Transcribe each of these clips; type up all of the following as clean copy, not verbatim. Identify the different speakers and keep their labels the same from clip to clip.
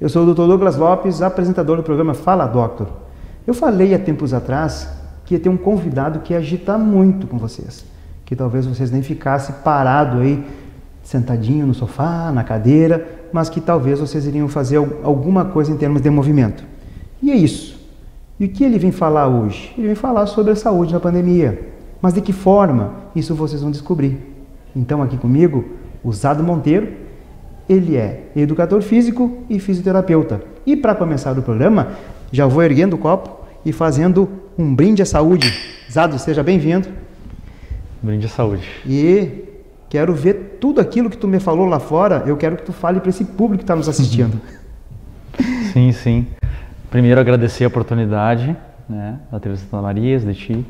Speaker 1: Eu sou o Dr. Douglas Lopes, apresentador do programa Fala Doctor. Eu falei há tempos atrás que ia ter um convidado que ia agitar muito com vocês, que talvez vocês nem ficassem parados aí, sentadinho no sofá, na cadeira, mas que talvez vocês iriam fazer alguma coisa em termos de movimento. E é isso. E o que ele vem falar hoje? Ele vem falar sobre a saúde na pandemia. Mas de que forma? Isso vocês vão descobrir. Então aqui comigo, o Zado Monteiro, ele é educador físico e fisioterapeuta. E para começar o programa, já vou erguendo o copo e fazendo um brinde à saúde. Zado, seja bem-vindo.
Speaker 2: Brinde à saúde.
Speaker 1: E quero ver tudo aquilo que tu me falou lá fora, eu quero que tu fale para esse público que está nos assistindo.
Speaker 2: Sim, sim. Primeiro agradecer a oportunidade, né, da TV Santa Maria, de ti,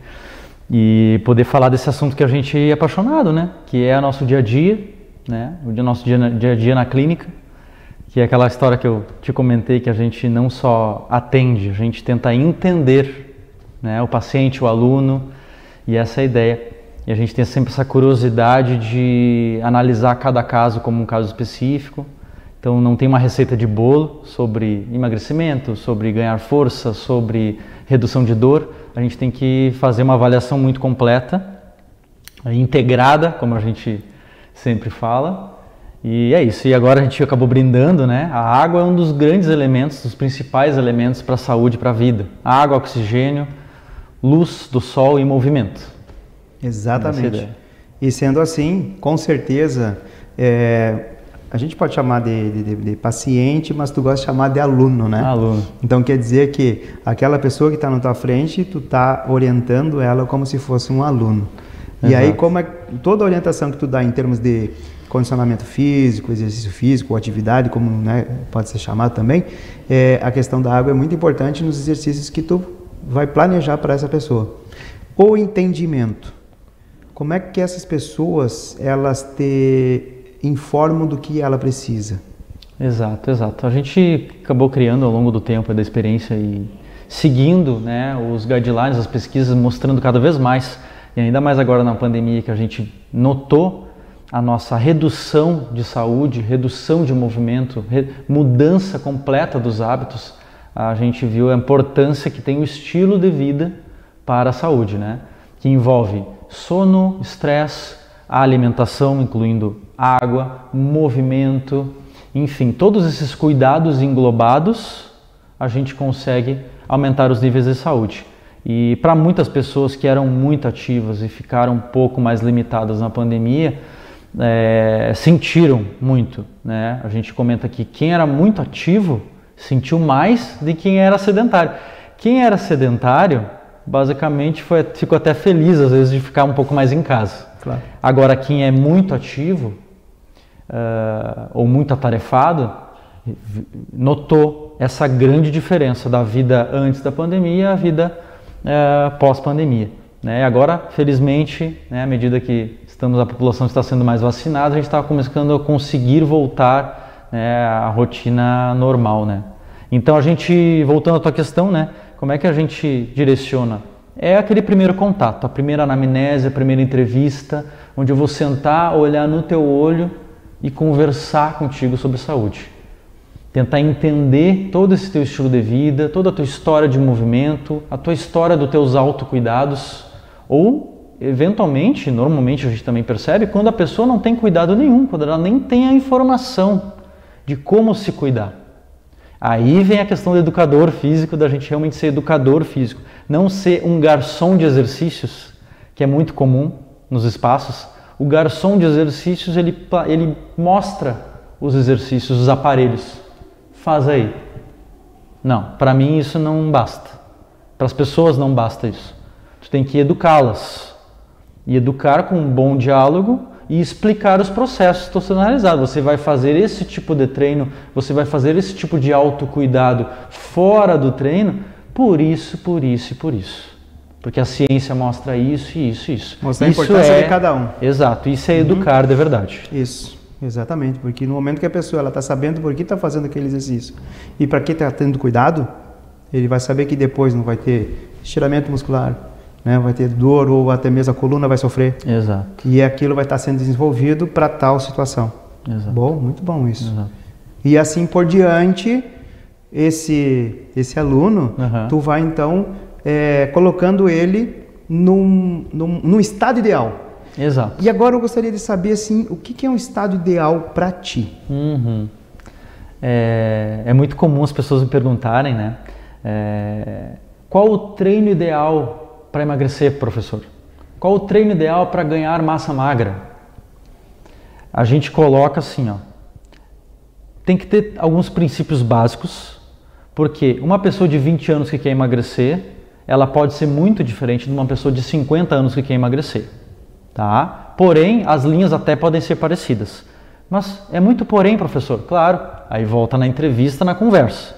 Speaker 2: e poder falar desse assunto que a gente é apaixonado, né, que é o nosso dia a dia, né, o nosso dia a dia na clínica, que é aquela história que eu te comentei, que a gente não só atende, a gente tenta entender, né, o paciente, o aluno, e essa é a ideia. E a gente tem sempre essa curiosidade de analisar cada caso como um caso específico. Então não tem uma receita de bolo sobre emagrecimento, sobre ganhar força, sobre redução de dor. A gente tem que fazer uma avaliação muito completa, integrada, como a gente sempre fala. E é isso. E agora a gente acabou brindando, né? A água é um dos grandes elementos, dos principais elementos para a saúde e para a vida. A água, oxigênio, luz do sol e movimento.
Speaker 1: Exatamente. E sendo assim, com certeza, a gente pode chamar de paciente, mas tu gosta de chamar de aluno, né?
Speaker 2: Aluno.
Speaker 1: Então quer dizer que aquela pessoa que está na tua frente, tu está orientando ela como se fosse um aluno.
Speaker 2: Exato.
Speaker 1: E aí, como é toda a orientação que tu dá em termos de condicionamento físico, exercício físico, atividade, como, né, pode ser chamado também, a questão da água é muito importante nos exercícios que tu vai planejar para essa pessoa. O entendimento. Como é que essas pessoas, elas te informam do que ela precisa?
Speaker 2: Exato, exato. A gente acabou criando ao longo do tempo, da experiência e seguindo, né, os guidelines, as pesquisas, mostrando cada vez mais, e ainda mais agora na pandemia, que a gente notou a nossa redução de saúde, redução de movimento, mudança completa dos hábitos. A gente viu a importância que tem o estilo de vida para a saúde, né, que envolve sono, estresse, a alimentação, incluindo água, movimento, enfim, todos esses cuidados englobados, a gente consegue aumentar os níveis de saúde. E para muitas pessoas que eram muito ativas e ficaram um pouco mais limitadas na pandemia, sentiram muito, né? A gente comenta que quem era muito ativo sentiu mais de quem era sedentário. Quem era sedentário, basicamente ficou até feliz às vezes de ficar um pouco mais em casa.
Speaker 1: Claro.
Speaker 2: Agora quem é muito ativo ou muito atarefado notou essa grande diferença da vida antes da pandemia à vida pós-pandemia, né? Agora, felizmente, né, à medida que a população está sendo mais vacinada, a gente está começando a conseguir voltar, né, à rotina normal, né? Então a gente, voltando à tua questão, né, como é que a gente direciona? É aquele primeiro contato, a primeira anamnese, a primeira entrevista, onde eu vou sentar, olhar no teu olho e conversar contigo sobre saúde. Tentar entender todo esse teu estilo de vida, toda a tua história de movimento, a tua história dos teus autocuidados, ou, eventualmente, normalmente a gente também percebe, quando a pessoa não tem cuidado nenhum, quando ela nem tem a informação de como se cuidar. Aí vem a questão do educador físico, da gente realmente ser educador físico, não ser um garçom de exercícios, que é muito comum nos espaços. O garçom de exercícios, ele mostra os exercícios, os aparelhos. Faz aí. Não, para mim isso não basta. Para as pessoas não basta isso. Tu tem que educá-las. E educar com um bom diálogo e explicar os processos personalizados. Você vai fazer esse tipo de treino, você vai fazer esse tipo de autocuidado fora do treino, por isso, por isso e por isso. Porque a ciência mostra isso e isso e isso.
Speaker 1: Mostrar a importância de cada um.
Speaker 2: Exato, isso é educar de verdade.
Speaker 1: Isso, exatamente. Porque no momento que a pessoa está sabendo por que está fazendo aquele exercício e para que está tendo cuidado, ele vai saber que depois não vai ter estiramento muscular, né? Vai ter dor ou até mesmo a coluna vai sofrer.
Speaker 2: Exato.
Speaker 1: E aquilo vai estar sendo desenvolvido para tal situação.
Speaker 2: Exato.
Speaker 1: Bom, muito bom isso.
Speaker 2: Exato.
Speaker 1: E assim por diante, esse aluno, tu vai então colocando ele num estado ideal.
Speaker 2: Exato.
Speaker 1: E agora eu gostaria de saber assim, o que é um estado ideal para ti?
Speaker 2: É muito comum as pessoas me perguntarem, né? Qual o treino ideal para emagrecer, professor? Qual o treino ideal para ganhar massa magra? A gente coloca assim, ó. Tem que ter alguns princípios básicos, porque uma pessoa de 20 anos que quer emagrecer, ela pode ser muito diferente de uma pessoa de 50 anos que quer emagrecer, tá? Porém, as linhas até podem ser parecidas. Mas é muito porém, professor? Claro, aí volta na entrevista, na conversa.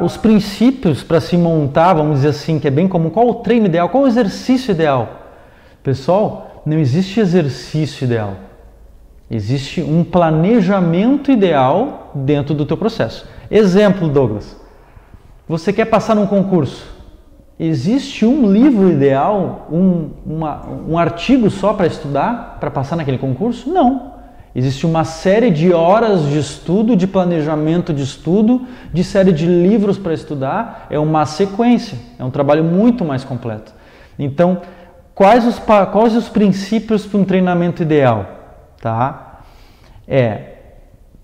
Speaker 2: Os princípios para se montar, vamos dizer assim, que é bem comum, qual o treino ideal, qual o exercício ideal? Pessoal, não existe exercício ideal. Existe um planejamento ideal dentro do teu processo. Exemplo, Douglas, você quer passar num concurso. Existe um livro ideal, um artigo só para estudar, para passar naquele concurso? Não. Existe uma série de horas de estudo, de planejamento de estudo, de série de livros para estudar. É uma sequência, é um trabalho muito mais completo. Então, quais os princípios para um treinamento ideal? Tá?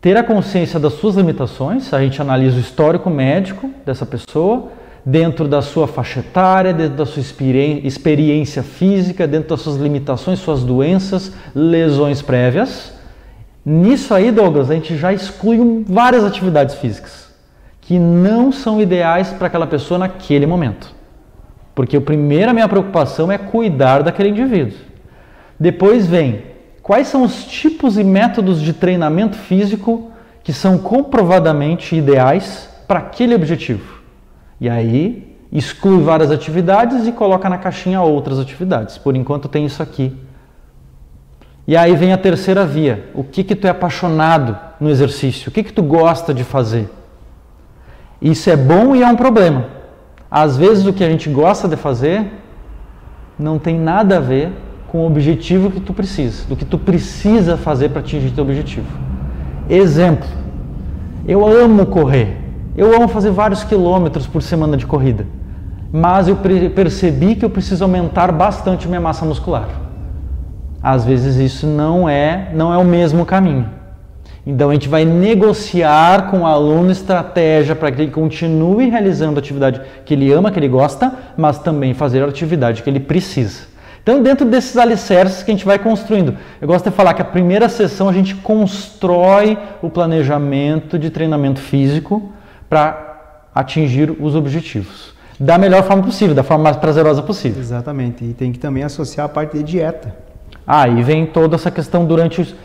Speaker 2: Ter a consciência das suas limitações, a gente analisa o histórico médico dessa pessoa, dentro da sua faixa etária, dentro da sua experiência física, dentro das suas limitações, suas doenças, lesões prévias. Nisso aí, Douglas, a gente já exclui várias atividades físicas que não são ideais para aquela pessoa naquele momento. Porque a minha preocupação é cuidar daquele indivíduo. Depois vem, quais são os tipos e métodos de treinamento físico que são comprovadamente ideais para aquele objetivo? E aí, exclui várias atividades e coloca na caixinha outras atividades. Por enquanto tem isso aqui. E aí vem a terceira via. O que tu é apaixonado no exercício? O que tu gosta de fazer? Isso é bom e é um problema. Às vezes o que a gente gosta de fazer não tem nada a ver com o objetivo que tu precisa, do que tu precisa fazer para atingir teu objetivo. Exemplo, eu amo correr, eu amo fazer vários quilômetros por semana de corrida, mas eu percebi que eu preciso aumentar bastante minha massa muscular. Às vezes isso não é o mesmo caminho. Então a gente vai negociar com o aluno estratégia para que ele continue realizando a atividade que ele ama, que ele gosta, mas também fazer a atividade que ele precisa. Então, dentro desses alicerces que a gente vai construindo, eu gosto de falar que a primeira sessão a gente constrói o planejamento de treinamento físico para atingir os objetivos. Da melhor forma possível, da forma mais prazerosa possível.
Speaker 1: Exatamente, e tem que também associar a parte de dieta.
Speaker 2: E vem toda essa questão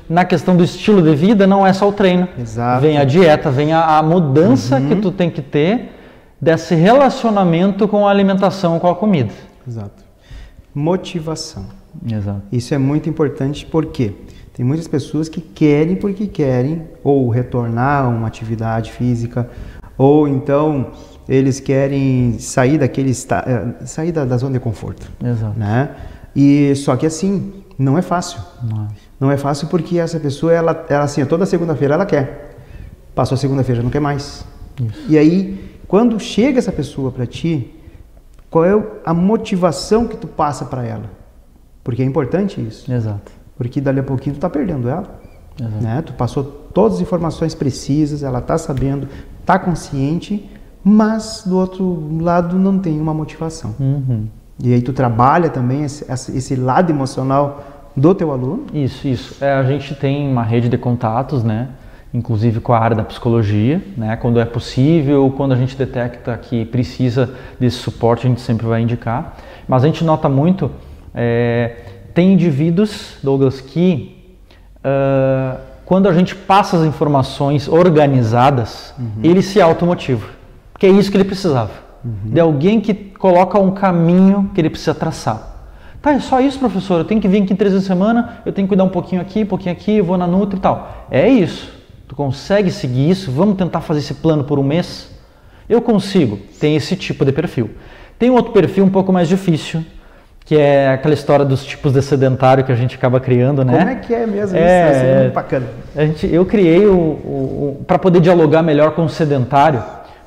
Speaker 2: na questão do estilo de vida, não é só o treino.
Speaker 1: Exato.
Speaker 2: Vem a dieta, vem a mudança que tu tem que ter desse relacionamento com a alimentação, com a comida.
Speaker 1: Exato. Motivação.
Speaker 2: Exato.
Speaker 1: Isso é muito importante porque tem muitas pessoas que querem porque querem ou retornar a uma atividade física ou então eles querem sair sair da zona de conforto.
Speaker 2: Exato.
Speaker 1: Né? E só que assim, não é fácil. Não é fácil porque essa pessoa, ela assim, toda segunda-feira ela quer. Passou a segunda-feira, não quer mais.
Speaker 2: Isso.
Speaker 1: E aí, quando chega essa pessoa para ti, qual é a motivação que tu passa para ela? Porque é importante isso.
Speaker 2: Exato.
Speaker 1: Porque dali a pouquinho tu tá perdendo ela.
Speaker 2: Exato.
Speaker 1: Né? Tu passou todas as informações precisas, ela tá sabendo, tá consciente, mas do outro lado não tem uma motivação. E aí tu trabalha também esse lado emocional do teu aluno?
Speaker 2: Isso. A gente tem uma rede de contatos, né? Inclusive com a área da psicologia, né? Quando é possível, quando a gente detecta que precisa desse suporte, a gente sempre vai indicar. Mas a gente nota muito, tem indivíduos, Douglas, que quando a gente passa as informações organizadas, ele se automotiva, porque é isso que ele precisava. De alguém que coloca um caminho que ele precisa traçar. Tá, é só isso, professor? Eu tenho que vir aqui 3 vezes por semana, eu tenho que cuidar um pouquinho aqui, eu vou na Nutri e tal. É isso. Tu consegue seguir isso? Vamos tentar fazer esse plano por um mês? Eu consigo. Tem esse tipo de perfil. Tem outro perfil um pouco mais difícil, que é aquela história dos tipos de sedentário que a gente acaba criando, né?
Speaker 1: Como é que é mesmo isso? É muito bacana.
Speaker 2: Eu criei para poder dialogar melhor com o sedentário.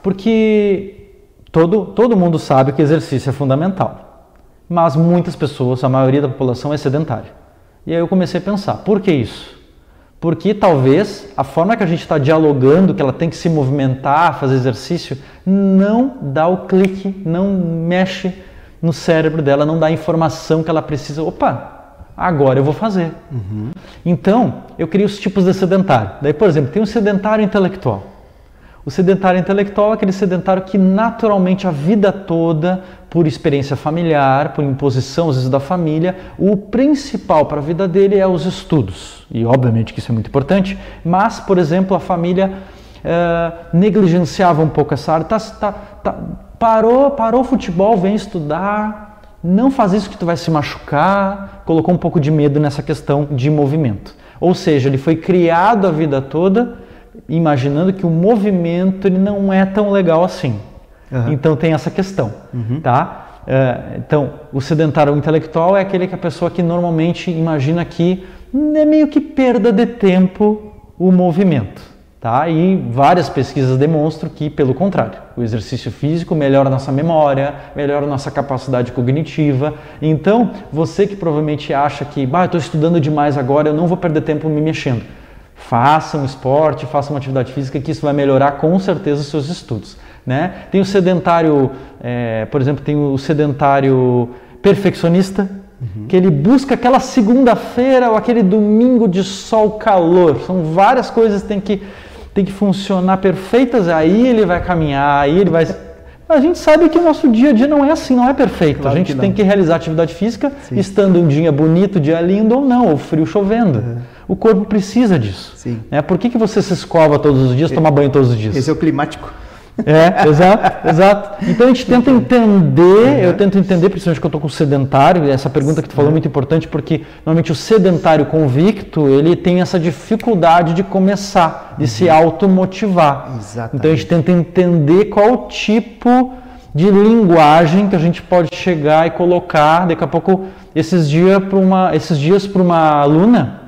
Speaker 2: Porque todo mundo sabe que exercício é fundamental, mas muitas pessoas, a maioria da população é sedentária. E aí eu comecei a pensar, por que isso? Porque talvez a forma que a gente está dialogando, que ela tem que se movimentar, fazer exercício, não dá o clique, não mexe no cérebro dela, não dá a informação que ela precisa. Opa, agora eu vou fazer. Então, eu criei os tipos de sedentário. Daí, por exemplo, tem o sedentário intelectual. O sedentário intelectual é aquele sedentário que naturalmente a vida toda, por experiência familiar, por imposição às vezes da família, o principal para a vida dele é os estudos. E obviamente que isso é muito importante, mas, por exemplo, a família negligenciava um pouco essa área. Parou o futebol, vem estudar, não faz isso que tu vai se machucar, colocou um pouco de medo nessa questão de movimento. Ou seja, ele foi criado a vida toda imaginando que o movimento ele não é tão legal assim. Então tem essa questão, tá? Então, o sedentário intelectual é aquele que a pessoa que normalmente imagina que é meio que perda de tempo o movimento, tá? E várias pesquisas demonstram que, pelo contrário, o exercício físico melhora a nossa memória, melhora a nossa capacidade cognitiva. Então, você que provavelmente acha que, eu estou estudando demais agora, eu não vou perder tempo me mexendo. Faça um esporte, faça uma atividade física, que isso vai melhorar com certeza os seus estudos, né? Tem o sedentário, por exemplo, tem o sedentário perfeccionista, que ele busca aquela segunda-feira ou aquele domingo de sol, calor. São várias coisas que tem que funcionar perfeitas, aí ele vai caminhar, aí ele vai... A gente sabe que o nosso dia a dia não é assim, não é perfeito. Claro, a gente tem que realizar atividade física, estando um dia bonito, dia lindo ou não, ou frio chovendo. O corpo precisa disso. Por que você se escova todos os dias, toma banho todos os dias?
Speaker 1: Esse é o climático.
Speaker 2: Exato. Então a gente tenta entender, eu tento entender, principalmente que eu estou com o sedentário, essa pergunta que tu falou é muito importante, porque normalmente o sedentário convicto, ele tem essa dificuldade de começar, de se automotivar. Então a gente tenta entender qual tipo de linguagem que a gente pode chegar e colocar. Daqui a pouco, esses dias para uma aluna,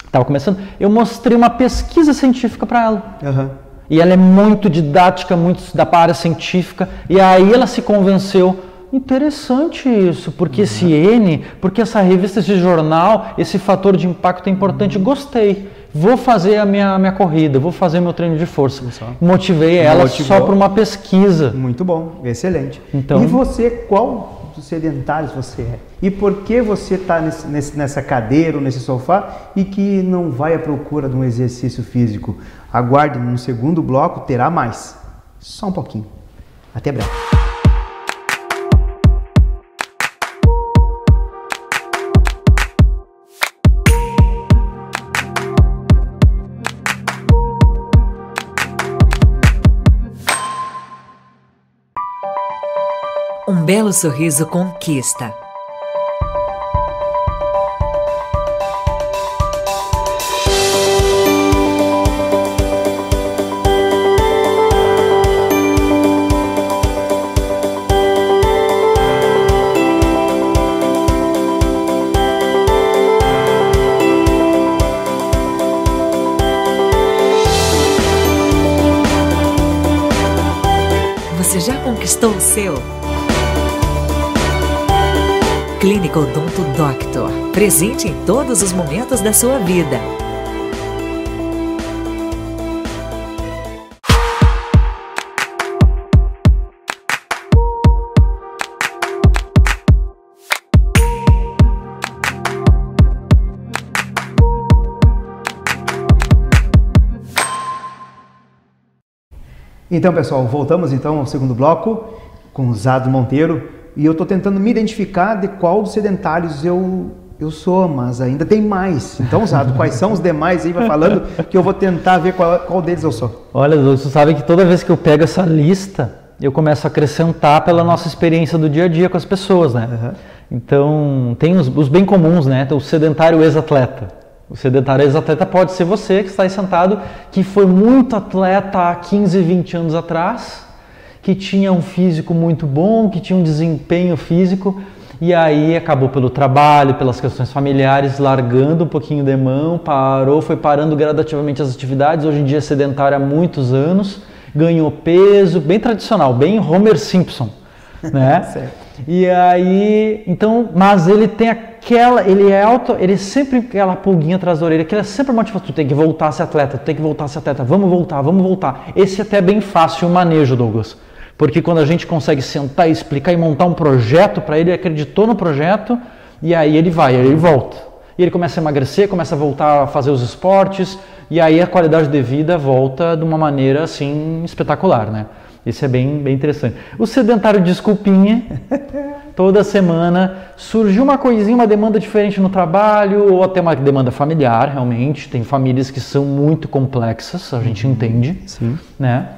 Speaker 2: estava começando, eu mostrei uma pesquisa científica para ela. E ela é muito didática, muito da área científica, e aí ela se convenceu, interessante isso, porque esse N, porque essa revista, esse jornal, esse fator de impacto é importante, gostei, vou fazer a minha corrida, vou fazer meu treino de força. Motivei ela só por uma pesquisa.
Speaker 1: Muito bom, excelente.
Speaker 2: Então,
Speaker 1: e você, qual dos sedentários você é? E por que você está nessa cadeira ou nesse sofá e que não vai à procura de um exercício físico? Aguarde, no segundo bloco terá mais. Só um pouquinho. Até breve.
Speaker 3: Um belo sorriso conquista. Você já conquistou o seu? Clínica Odonto Doctor, presente em todos os momentos da sua vida.
Speaker 1: Então, pessoal, voltamos então ao segundo bloco com o Zado Monteiro. E eu estou tentando me identificar de qual dos sedentários eu sou, mas ainda tem mais. Então, Zado, quais são os demais aí? Vai falando que eu vou tentar ver qual deles eu sou.
Speaker 2: Olha, você sabe que toda vez que eu pego essa lista, eu começo a acrescentar pela nossa experiência do dia a dia com as pessoas, né? Então, tem os bem comuns, né? Então, o sedentário ex-atleta. O sedentário ex-atleta pode ser você que está aí sentado, que foi muito atleta há 15, 20 anos atrás, que tinha um físico muito bom, que tinha um desempenho físico, e aí acabou pelo trabalho, pelas questões familiares, largando um pouquinho de mão, foi parando gradativamente as atividades, hoje em dia é sedentário há muitos anos, ganhou peso, bem tradicional, bem Homer Simpson, né?
Speaker 1: Certo.
Speaker 2: E aí, então, mas ele tem ele sempre aquela pulguinha atrás da orelha, que ele é sempre motivado, tu tem que voltar a ser atleta, vamos voltar. Esse até é bem fácil o manejo, Douglas, porque quando a gente consegue sentar e explicar e montar um projeto para ele acreditou no projeto, e aí ele volta. E ele começa a emagrecer, começa a voltar a fazer os esportes, e aí a qualidade de vida volta de uma maneira assim espetacular, né? Esse é bem interessante. O sedentário desculpinha, toda semana surgiu uma coisinha, uma demanda diferente no trabalho, ou até uma demanda familiar, realmente. Tem famílias que são muito complexas, a gente entende,
Speaker 1: Sim.
Speaker 2: né?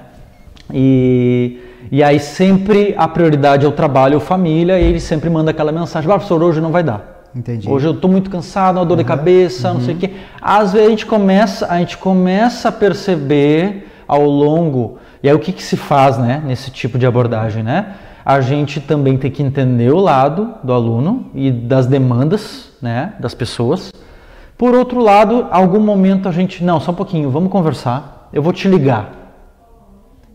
Speaker 2: E aí sempre a prioridade é o trabalho ou família, e ele sempre manda aquela mensagem, professor, hoje não vai dar.
Speaker 1: Entendi.
Speaker 2: Hoje eu estou muito cansado, uma dor de cabeça, não sei o quê. Às vezes a gente começa a perceber ao longo... E aí o que se faz, né, nesse tipo de abordagem, né? A gente também tem que entender o lado do aluno e das demandas, né, das pessoas. Por outro lado, algum momento a gente... Não, só um pouquinho, vamos conversar, eu vou te ligar.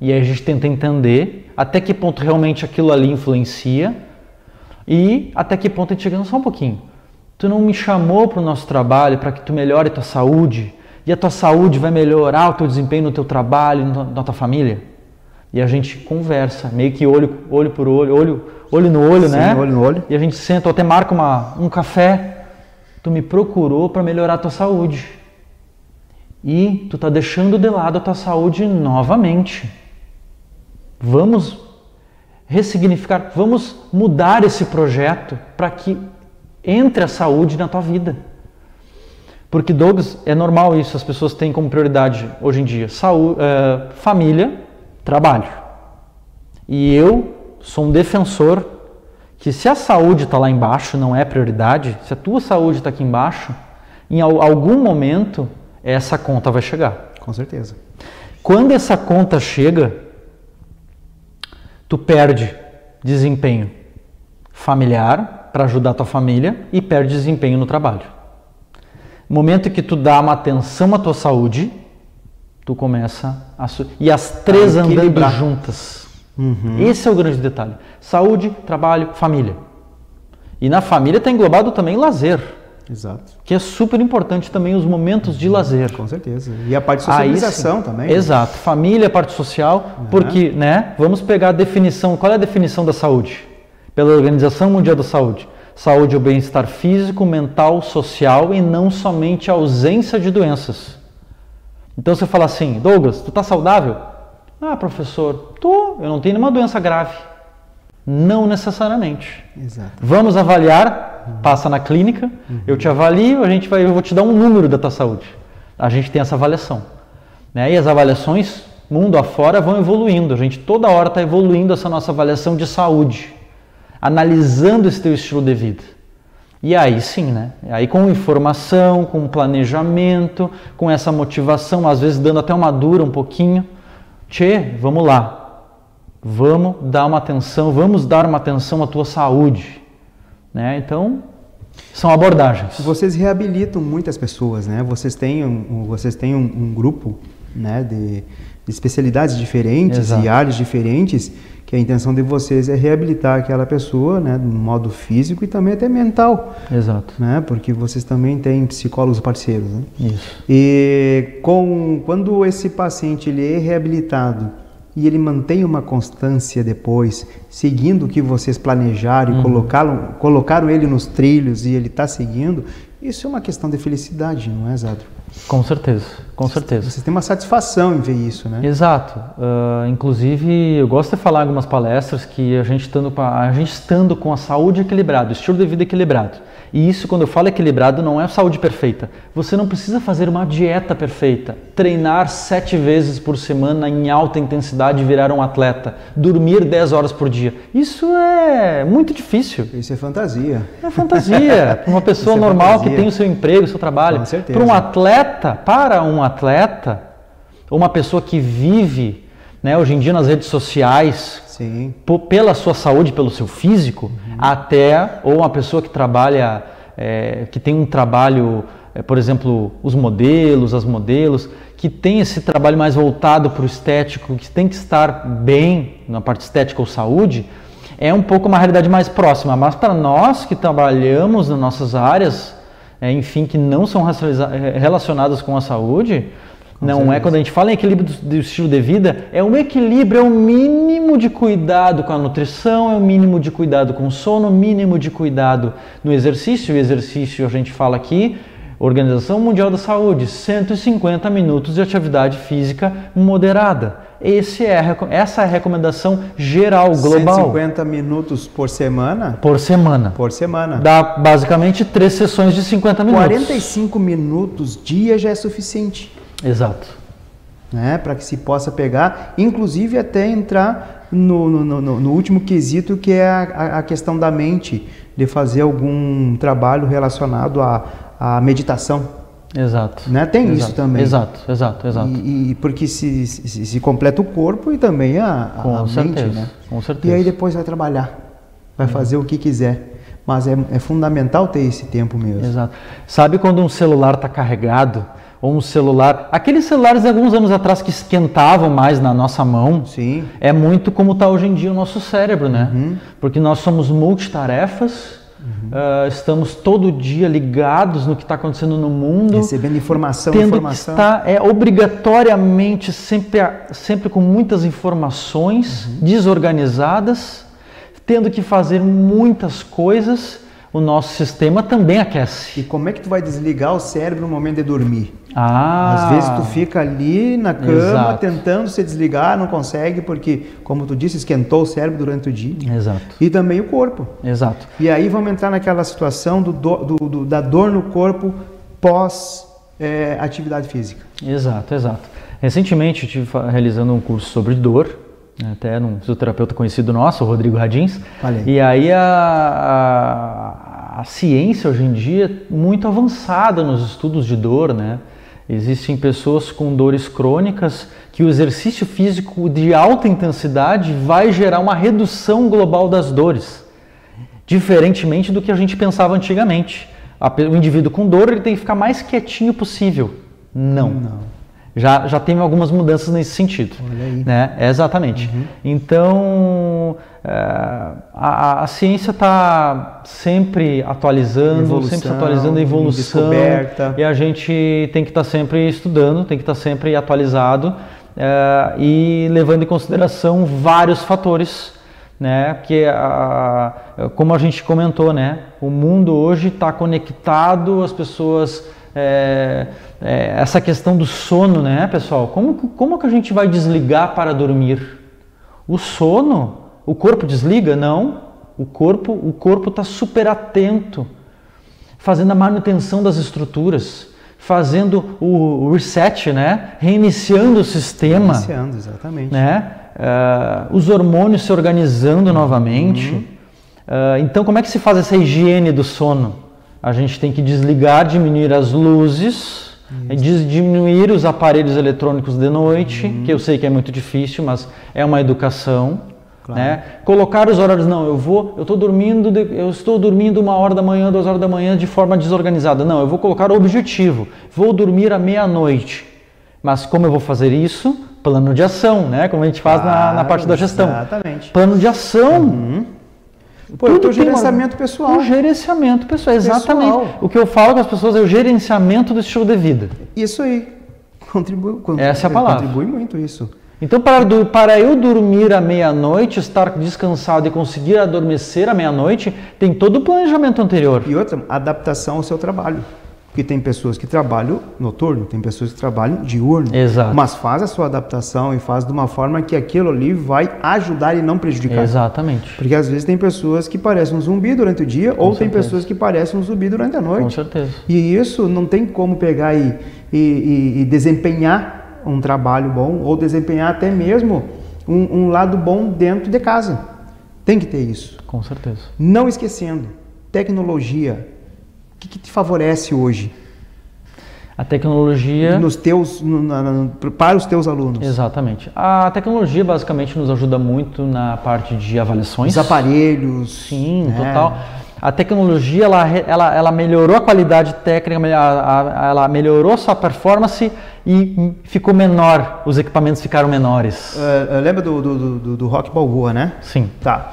Speaker 2: E aí a gente tenta entender até que ponto realmente aquilo ali influencia e até que ponto a gente chega... Não, só um pouquinho. Tu não me chamou para o nosso trabalho para que tu melhore tua saúde? E a tua saúde vai melhorar o teu desempenho no teu trabalho, na tua família? E a gente conversa, meio que olho por olho no olho, sim, né?
Speaker 1: Olho no olho.
Speaker 2: E a gente senta, ou até marca um café. Tu me procurou para melhorar a tua saúde. E tu tá deixando de lado a tua saúde novamente. Vamos ressignificar, vamos mudar esse projeto para que entre a saúde na tua vida. Porque, Douglas, é normal isso, as pessoas têm como prioridade hoje em dia saúde, família, trabalho. E eu sou um defensor que se a saúde está lá embaixo, não é prioridade, se a tua saúde está aqui embaixo, em algum momento essa conta vai chegar.
Speaker 1: Com certeza.
Speaker 2: Quando essa conta chega, tu perde desempenho familiar para ajudar a tua família e perde desempenho no trabalho. No momento que tu dá uma atenção à tua saúde, tu começa e as três andando juntas. Esse é o grande detalhe. Saúde, trabalho, família. E na família está englobado também lazer.
Speaker 1: Exato.
Speaker 2: Que é super importante também os momentos de lazer.
Speaker 1: Com certeza. E a parte de socialização também.
Speaker 2: Exato. Família, parte social, porque, né, vamos pegar a definição. Qual é a definição da saúde? Pela Organização Mundial da Saúde. Saúde é o bem-estar físico, mental, social e não somente a ausência de doenças. Então você fala assim, Douglas, tu tá saudável? Ah, professor, eu não tenho nenhuma doença grave. Não necessariamente.
Speaker 1: Exato.
Speaker 2: Vamos avaliar, passa na clínica, eu te avalio, eu vou te dar um número da tua saúde. A gente tem essa avaliação. Né? E as avaliações, mundo afora, vão evoluindo. A gente toda hora está evoluindo essa nossa avaliação de saúde, analisando esse teu estilo de vida. E aí sim, né? Aí com informação, com planejamento, com essa motivação, às vezes dando até uma dura um pouquinho. Vamos lá. Vamos dar uma atenção à tua saúde. Né? Então, são abordagens.
Speaker 1: Vocês reabilitam muitas pessoas, né? Vocês têm um grupo, né, de especialidades diferentes. Exato. E áreas diferentes, que a intenção de vocês é reabilitar aquela pessoa, né, no modo físico e também até mental.
Speaker 2: Exato.
Speaker 1: Né, porque vocês também têm psicólogos parceiros. Né?
Speaker 2: Isso.
Speaker 1: E quando esse paciente ele é reabilitado e ele mantém uma constância depois, seguindo o que vocês planejaram e colocaram ele nos trilhos e ele está seguindo, isso é uma questão de felicidade, não é, Zadro?
Speaker 2: Com certeza, com certeza.
Speaker 1: Você tem uma satisfação em ver isso, né?
Speaker 2: Exato. Inclusive, eu gosto de falar em algumas palestras que a gente estando com a saúde equilibrada, o estilo de vida equilibrado. E isso, quando eu falo equilibrado, não é saúde perfeita. Você não precisa fazer uma dieta perfeita, treinar 7 vezes por semana em alta intensidade e virar um atleta, dormir 10 horas por dia. Isso é muito difícil.
Speaker 1: Isso é fantasia.
Speaker 2: É fantasia. Para uma pessoa normal que tem o seu emprego, o seu trabalho.
Speaker 1: Com certeza.
Speaker 2: Para um atleta, ou uma pessoa que vive, né, hoje em dia nas redes sociais,
Speaker 1: sim,
Speaker 2: pela sua saúde, pelo seu físico, ou uma pessoa que trabalha, que tem um trabalho por exemplo, os modelos, as modelos, que tem esse trabalho mais voltado para o estético, que tem que estar bem na parte estética ou saúde, é um pouco uma realidade mais próxima. Mas para nós que trabalhamos nas nossas áreas, enfim, que não são relacionadas com a saúde, não é, quando a gente fala em equilíbrio do estilo de vida, é um equilíbrio, é o mínimo de cuidado com a nutrição, é o mínimo de cuidado com o sono, o mínimo de cuidado no exercício. O exercício, a gente fala aqui, Organização Mundial da Saúde, 150 minutos de atividade física moderada. Essa é a recomendação geral, global.
Speaker 1: 150 minutos por semana?
Speaker 2: Por semana.
Speaker 1: Por semana.
Speaker 2: Dá basicamente 3 sessões de 50 minutos.
Speaker 1: 45 minutos dia já é suficiente.
Speaker 2: Exato.
Speaker 1: Né? Para que se possa pegar, inclusive até entrar no último quesito, que é a questão da mente, de fazer algum trabalho relacionado à meditação.
Speaker 2: Exato.
Speaker 1: Né? Tem isso também.
Speaker 2: Exato.
Speaker 1: E porque se completa o corpo e também a mente, né?
Speaker 2: Com certeza.
Speaker 1: E aí depois vai trabalhar, vai fazer o que quiser. Mas é fundamental ter esse tempo mesmo.
Speaker 2: Exato. Sabe quando um celular está carregado, ou um celular... Aqueles celulares alguns anos atrás que esquentavam mais na nossa mão,
Speaker 1: sim,
Speaker 2: é muito como está hoje em dia o nosso cérebro, né?
Speaker 1: Uhum.
Speaker 2: Porque nós somos multitarefas, estamos todo dia ligados no que está acontecendo no mundo,
Speaker 1: recebendo informação,
Speaker 2: tendo que estar obrigatoriamente sempre com muitas informações desorganizadas, tendo que fazer muitas coisas. O nosso sistema também aquece.
Speaker 1: E como é que tu vai desligar o cérebro no momento de dormir?
Speaker 2: Às
Speaker 1: vezes tu fica ali na cama,
Speaker 2: exato,
Speaker 1: tentando se desligar, não consegue, porque, como tu disse, esquentou o cérebro durante o dia.
Speaker 2: Exato.
Speaker 1: E também o corpo.
Speaker 2: Exato.
Speaker 1: E aí vamos entrar naquela situação da dor no corpo pós atividade física.
Speaker 2: Exato. Recentemente eu estive realizando um curso sobre dor, até num fisioterapeuta conhecido nosso, o Rodrigo Radins. E aí a ciência hoje em dia é muito avançada nos estudos de dor, né? Existem pessoas com dores crônicas que o exercício físico de alta intensidade vai gerar uma redução global das dores, diferentemente do que a gente pensava antigamente. O indivíduo com dor ele tem que ficar mais quietinho possível. Não. Já tem algumas mudanças nesse sentido.
Speaker 1: Olha aí.
Speaker 2: Né? Exatamente. Então, a ciência está sempre atualizando, a evolução,
Speaker 1: descoberta.
Speaker 2: E a gente tem que estar sempre estudando, tem que estar sempre atualizado e levando em consideração vários fatores, né? Porque, como a gente comentou, né? O mundo hoje está conectado, as pessoas... essa questão do sono, né, pessoal? Como que a gente vai desligar para dormir? O sono, o corpo desliga? Não. O corpo está super atento, fazendo a manutenção das estruturas, fazendo o reset, né? Reiniciando o sistema.
Speaker 1: Reiniciando, exatamente.
Speaker 2: Né? Os hormônios se organizando novamente. Então, como é que se faz essa higiene do sono? A gente tem que desligar, diminuir as luzes, diminuir os aparelhos eletrônicos de noite, que eu sei que é muito difícil, mas é uma educação. Claro. Né? Colocar os horários, não, eu estou dormindo 1h da manhã, 2h da manhã de forma desorganizada. Não, eu vou colocar o objetivo, vou dormir à meia-noite. Mas como eu vou fazer isso? Plano de ação, né? Como a gente faz na parte da gestão.
Speaker 1: Exatamente.
Speaker 2: Plano de ação.
Speaker 1: O gerenciamento pessoal.
Speaker 2: O gerenciamento pessoal, exatamente. O que eu falo com as pessoas é o gerenciamento do estilo de vida.
Speaker 1: Isso aí.
Speaker 2: Essa é a palavra.
Speaker 1: Contribui muito isso.
Speaker 2: Então, para eu dormir à meia-noite, estar descansado e conseguir adormecer à meia-noite, tem todo o planejamento anterior.
Speaker 1: E outra, adaptação ao seu trabalho. Porque tem pessoas que trabalham noturno, tem pessoas que trabalham diurno.
Speaker 2: Exato.
Speaker 1: Mas faz a sua adaptação e faz de uma forma que aquilo ali vai ajudar e não prejudicar.
Speaker 2: Exatamente.
Speaker 1: Porque às vezes tem pessoas que parecem um zumbi durante o dia, ou tem pessoas que parecem um zumbi durante a noite.
Speaker 2: Com certeza.
Speaker 1: E isso não tem como pegar e desempenhar um trabalho bom, ou desempenhar até mesmo um lado bom dentro de casa. Tem que ter isso.
Speaker 2: Com certeza.
Speaker 1: Não esquecendo, tecnologia. O que te favorece hoje?
Speaker 2: A tecnologia...
Speaker 1: para os teus alunos.
Speaker 2: Exatamente. A tecnologia basicamente nos ajuda muito na parte de avaliações.
Speaker 1: Os aparelhos.
Speaker 2: Sim,
Speaker 1: né?
Speaker 2: total. A tecnologia ela melhorou a qualidade técnica, ela melhorou a sua performance e ficou menor, os equipamentos ficaram menores.
Speaker 1: Lembra do Rock Balboa, né?
Speaker 2: Sim.
Speaker 1: Tá.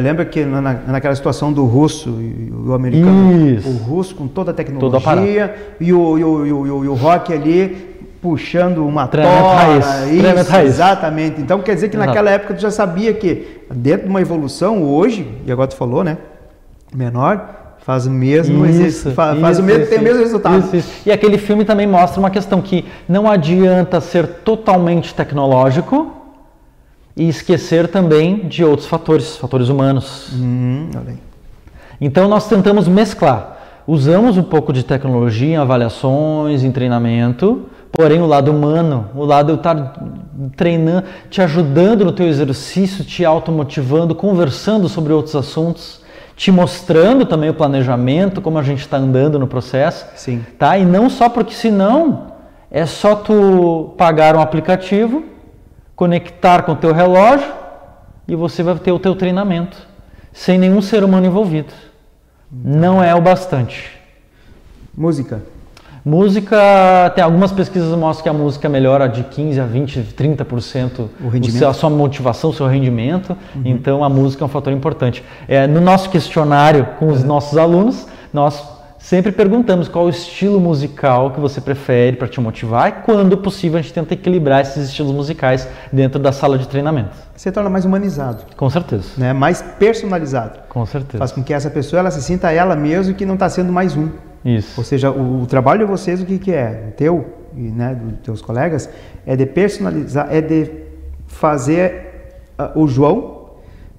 Speaker 1: Lembra que naquela situação do russo e o americano,
Speaker 2: Isso.
Speaker 1: o russo com toda a tecnologia e o Rock ali puxando uma
Speaker 2: treinamento raiz.
Speaker 1: Exatamente. Então quer dizer que naquela época tu já sabia que dentro de uma evolução hoje, e agora tu falou, né? Menor, faz o mesmo exercício, tem o mesmo resultado.
Speaker 2: Isso. E aquele filme também mostra uma questão que não adianta ser totalmente tecnológico e esquecer também de outros fatores humanos.
Speaker 1: Olha aí.
Speaker 2: Então nós tentamos mesclar. Usamos um pouco de tecnologia em avaliações, em treinamento, porém o lado humano, o lado eu estar treinando, te ajudando no teu exercício, te automotivando, conversando sobre outros assuntos, te mostrando também o planejamento, como a gente está andando no processo.
Speaker 1: Sim.
Speaker 2: Tá? E não só porque senão é só tu pagar um aplicativo, conectar com o teu relógio e você vai ter o teu treinamento, sem nenhum ser humano envolvido. Não é o bastante.
Speaker 1: Música,
Speaker 2: tem algumas pesquisas que mostram que a música melhora de 15 a 20, 30%
Speaker 1: o rendimento.
Speaker 2: A sua motivação, o seu rendimento. Então a música é um fator importante. No nosso questionário com os nossos alunos, nós sempre perguntamos qual o estilo musical que você prefere para te motivar e quando possível a gente tenta equilibrar esses estilos musicais dentro da sala de treinamento.
Speaker 1: Você torna mais humanizado.
Speaker 2: Com certeza.
Speaker 1: Né? Mais personalizado.
Speaker 2: Com certeza.
Speaker 1: Faz com que essa pessoa ela se sinta ela mesma e que não está sendo mais um.
Speaker 2: Isso.
Speaker 1: Ou seja, o trabalho de vocês, o que é? O teu e né, dos teus colegas, é de personalizar, é de fazer o João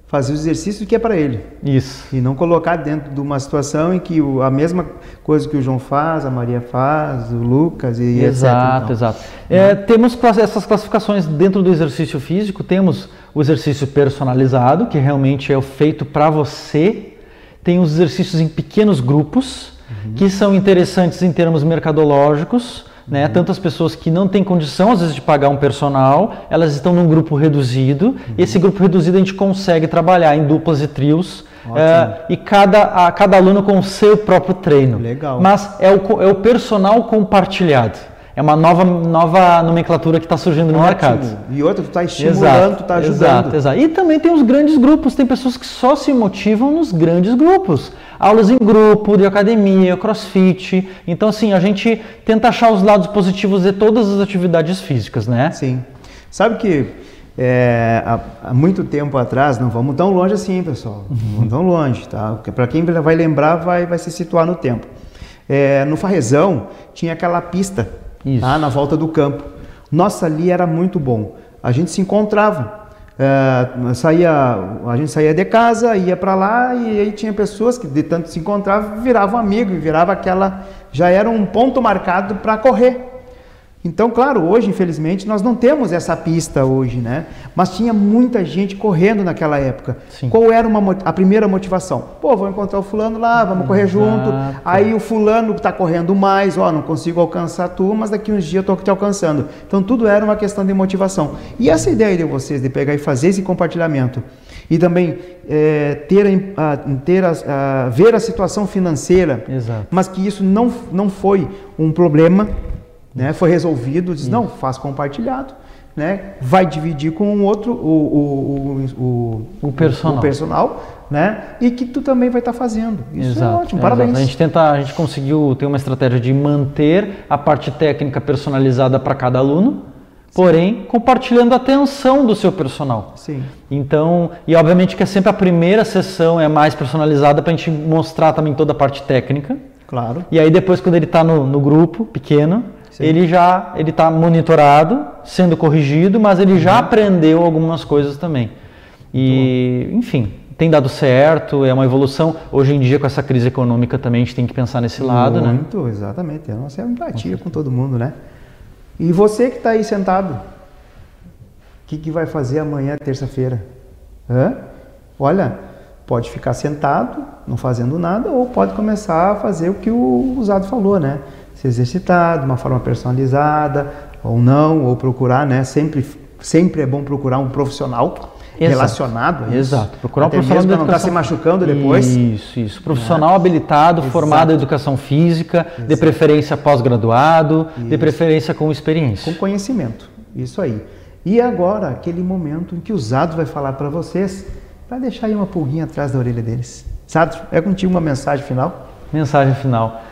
Speaker 1: fazer o exercício que é para ele.
Speaker 2: Isso.
Speaker 1: E não colocar dentro de uma situação em que a mesma coisa que o João faz, a Maria faz, o Lucas e
Speaker 2: exato,
Speaker 1: etc.
Speaker 2: Exato. Temos essas classificações dentro do exercício físico. Temos o exercício personalizado, que realmente é feito para você. Tem os exercícios em pequenos grupos, que são interessantes em termos mercadológicos. Né? Tanto as pessoas que não têm condição, às vezes, de pagar um personal, elas estão num grupo reduzido, e esse grupo reduzido a gente consegue trabalhar em duplas e trios, e cada aluno com o seu próprio treino.
Speaker 1: Legal.
Speaker 2: Mas é o personal compartilhado. É uma nova nomenclatura que está surgindo no mercado.
Speaker 1: E outra, tu está estimulando, tu está ajudando.
Speaker 2: Exato. E também tem os grandes grupos, tem pessoas que só se motivam nos grandes grupos. Aulas em grupo, de academia, crossfit. Então, assim, a gente tenta achar os lados positivos de todas as atividades físicas, né?
Speaker 1: Sim. Sabe que há muito tempo atrás, não vamos tão longe assim, pessoal. Não vamos tão longe, tá? Para quem vai lembrar, vai se situar no tempo. No Farrezão, tinha aquela pista, tá, na volta do campo. Nossa, ali era muito bom. A gente se encontrava. A gente saía de casa, ia para lá e aí tinha pessoas que de tanto se encontravam, viravam amigo e virava já era um ponto marcado para correr. Então, claro, hoje, infelizmente, nós não temos essa pista hoje, né? Mas tinha muita gente correndo naquela época.
Speaker 2: Sim.
Speaker 1: Qual era a primeira motivação? Pô, vou encontrar o fulano lá, vamos correr junto. Aí o fulano está correndo mais, não consigo alcançar tu, mas daqui uns dias eu estou te alcançando. Então, tudo era uma questão de motivação. E essa ideia de vocês, de pegar e fazer esse compartilhamento, e também ver a situação financeira,
Speaker 2: exato,
Speaker 1: mas que isso não foi um problema, né? Foi resolvido, diz, não, faz compartilhado, né? Vai dividir com um outro, o personal, né? E que tu também vai estar fazendo. Isso exato, é ótimo, parabéns.
Speaker 2: A gente conseguiu ter uma estratégia de manter a parte técnica personalizada para cada aluno, porém compartilhando a atenção do seu personal.
Speaker 1: Sim.
Speaker 2: Então, e obviamente que é sempre a primeira sessão é mais personalizada para a gente mostrar também toda a parte técnica.
Speaker 1: Claro.
Speaker 2: E aí depois quando ele está no grupo pequeno, sim, ele está monitorado, sendo corrigido, mas ele já aprendeu algumas coisas também. E, enfim, tem dado certo, é uma evolução. Hoje em dia, com essa crise econômica também, a gente tem que pensar nesse lado, né?
Speaker 1: Muito, exatamente. A nossa empatia com todo mundo, né? E você que está aí sentado, o que vai fazer amanhã, terça-feira? Olha, pode ficar sentado, não fazendo nada, ou pode começar a fazer o que o Usado falou, né? Se exercitar de uma forma personalizada, ou não, ou procurar, né? Sempre é bom procurar um profissional. relacionado a isso.
Speaker 2: Exato. Procurar um
Speaker 1: até
Speaker 2: profissional
Speaker 1: mesmo
Speaker 2: de
Speaker 1: para não estar se machucando depois.
Speaker 2: Isso. Profissional habilitado, formado em educação física, de preferência pós-graduado, de preferência com experiência.
Speaker 1: Com conhecimento. Isso aí. E agora, aquele momento em que o Zadro vai falar para vocês, para deixar aí uma pulguinha atrás da orelha deles. Zadro, é contigo uma mensagem final?
Speaker 2: Mensagem final.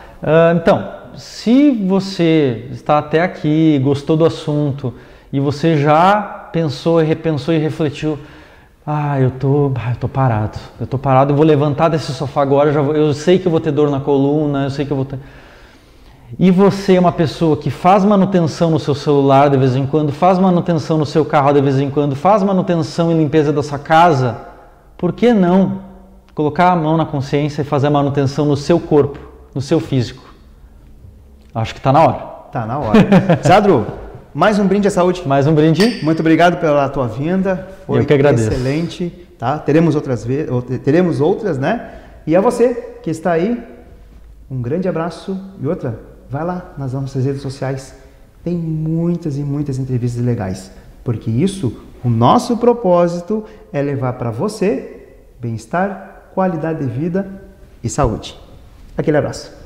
Speaker 2: Então, se você está até aqui, gostou do assunto e você já pensou e repensou e refletiu, eu tô parado, eu vou levantar desse sofá agora, eu sei que eu vou ter dor na coluna, eu sei que eu vou ter... E você é uma pessoa que faz manutenção no seu celular de vez em quando, faz manutenção no seu carro de vez em quando, faz manutenção e limpeza da sua casa, por que não colocar a mão na consciência e fazer a manutenção no seu corpo, no seu físico? Acho que está na hora. Está na hora.
Speaker 1: Zadro, mais um brinde à saúde.
Speaker 2: Mais um brinde.
Speaker 1: Muito obrigado pela tua vinda. Foi
Speaker 2: Eu que agradeço.
Speaker 1: Excelente. Tá? Teremos outras, né? E a você que está aí, um grande abraço. E outra, vai lá nas nossas redes sociais. Tem muitas e muitas entrevistas legais. Porque isso, o nosso propósito é levar para você bem-estar, qualidade de vida e saúde. Aquele abraço.